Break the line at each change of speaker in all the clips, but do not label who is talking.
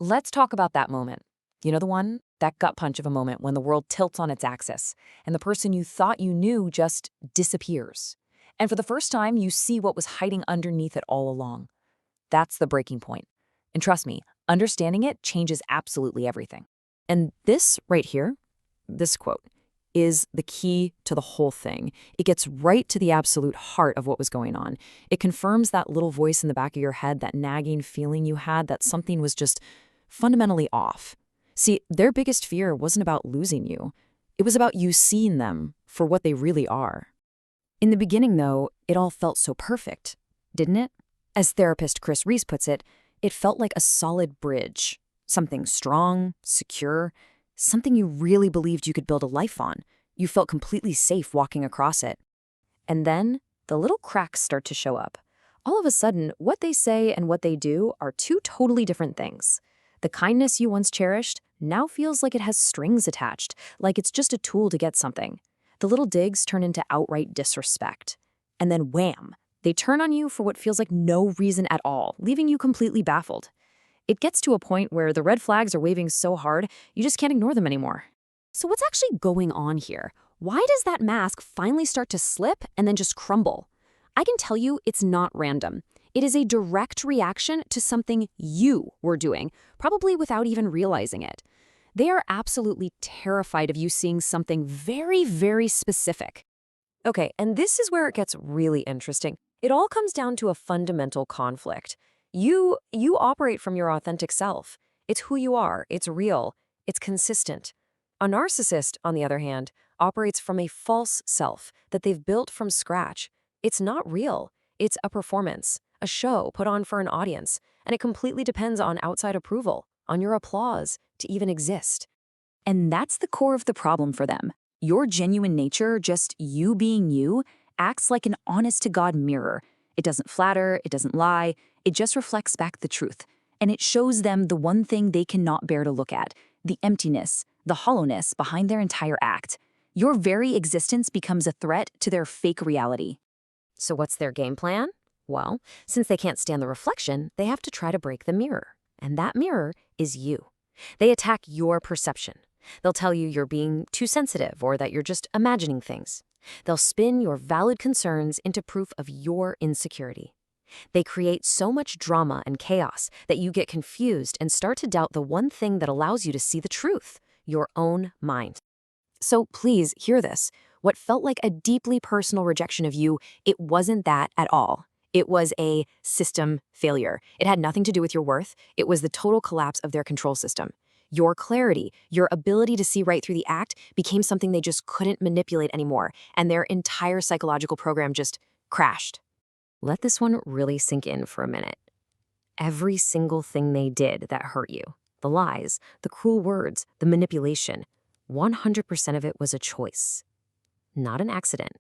Let's talk about that moment. You know the one? That gut punch of a moment when the world tilts on its axis and the person you thought you knew just disappears. And for the first time, you see what was hiding underneath it all along. That's the breaking point. And trust me, understanding it changes absolutely everything. And this right here, this quote, is the key to the whole thing. It gets right to the absolute heart of what was going on. It confirms that little voice in the back of your head, that nagging feeling you had that something was just fundamentally off. See, their biggest fear wasn't about losing you. It was about you seeing them for what they really are. In the beginning, though, it all felt so perfect, didn't it? As therapist Chris Reese puts it, it felt like a solid bridge, something strong, secure, something you really believed you could build a life on. You felt completely safe walking across it. And then the little cracks start to show up. All of a sudden, what they say and what they do are two totally different things. The kindness you once cherished now feels like it has strings attached, like it's just a tool to get something. The little digs turn into outright disrespect. And then wham, they turn on you for what feels like no reason at all, leaving you completely baffled. It gets to a point where the red flags are waving so hard, you just can't ignore them anymore. So what's actually going on here? Why does that mask finally start to slip and then just crumble? I can tell you it's not random. It is a direct reaction to something you were doing, probably without even realizing it. They are absolutely terrified of you seeing something very, very specific. Okay, and this is where it gets really interesting. It all comes down to a fundamental conflict. You operate from your authentic self. It's who you are, it's real, it's consistent. A narcissist, on the other hand, operates from a false self that they've built from scratch. It's not real. It's a performance, a show put on for an audience, and it completely depends on outside approval, on your applause, to even exist. And that's the core of the problem for them. Your genuine nature, just you being you, acts like an honest-to-God mirror. It doesn't flatter, it doesn't lie, it just reflects back the truth. And it shows them the one thing they cannot bear to look at, the emptiness, the hollowness behind their entire act. Your very existence becomes a threat to their fake reality. So what's their game plan? Well, since they can't stand the reflection, they have to try to break the mirror. And that mirror is you. They attack your perception. They'll tell you you're being too sensitive or that you're just imagining things. They'll spin your valid concerns into proof of your insecurity. They create so much drama and chaos that you get confused and start to doubt the one thing that allows you to see the truth, your own mind. So please hear this. What felt like a deeply personal rejection of you, it wasn't that at all. It was a system failure. It had nothing to do with your worth. It was the total collapse of their control system. Your clarity, your ability to see right through the act became something they just couldn't manipulate anymore, and their entire psychological program just crashed. Let this one really sink in for a minute. Every single thing they did that hurt you, the lies, the cruel words, the manipulation, 100% of it was a choice. Not an accident.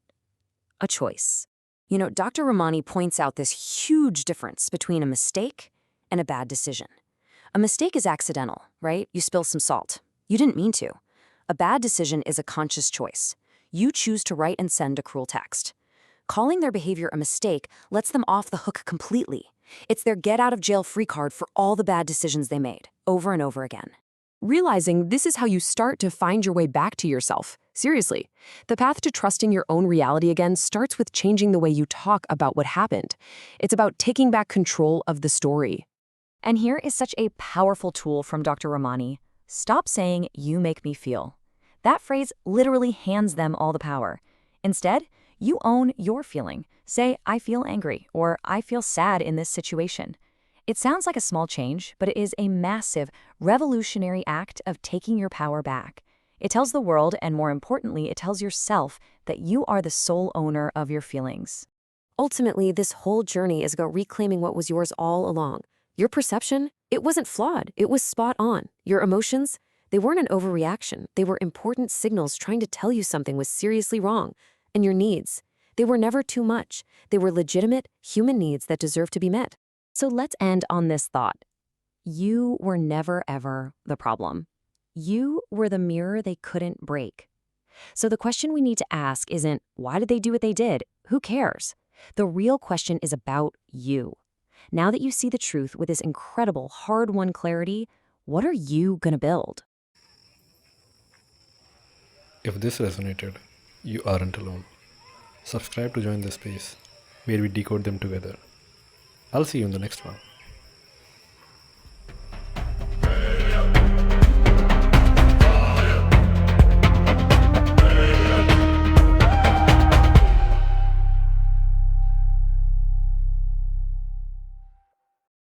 A choice. You know, Dr. Ramani points out this huge difference between a mistake and a bad decision. A mistake is accidental, right? You spill some salt. You didn't mean to. A bad decision is a conscious choice. You choose to write and send a cruel text. Calling their behavior a mistake lets them off the hook completely. It's their get-out-of-jail-free card for all the bad decisions they made, over and over again. Realizing this is how you start to find your way back to yourself. Seriously, the path to trusting your own reality again starts with changing the way you talk about what happened. It's about taking back control of the story. And here is such a powerful tool from Dr. Ramani. Stop saying, "You make me feel." That phrase literally hands them all the power. Instead, you own your feeling. Say, "I feel angry," or "I feel sad in this situation." It sounds like a small change, but it is a massive, revolutionary act of taking your power back. It tells the world, and more importantly, it tells yourself that you are the sole owner of your feelings. Ultimately, this whole journey is about reclaiming what was yours all along. Your perception, it wasn't flawed, it was spot on. Your emotions, they weren't an overreaction. They were important signals trying to tell you something was seriously wrong. And your needs, they were never too much. They were legitimate, human needs that deserve to be met. So let's end on this thought. You were never, ever the problem. You were the mirror they couldn't break. So the question we need to ask isn't, why did they do what they did? Who cares? The real question is about you. Now that you see the truth with this incredible, hard-won clarity, What are you going to build?
If this resonated, you aren't alone. Subscribe to join this space where we decode them together. I'll see you in the next one.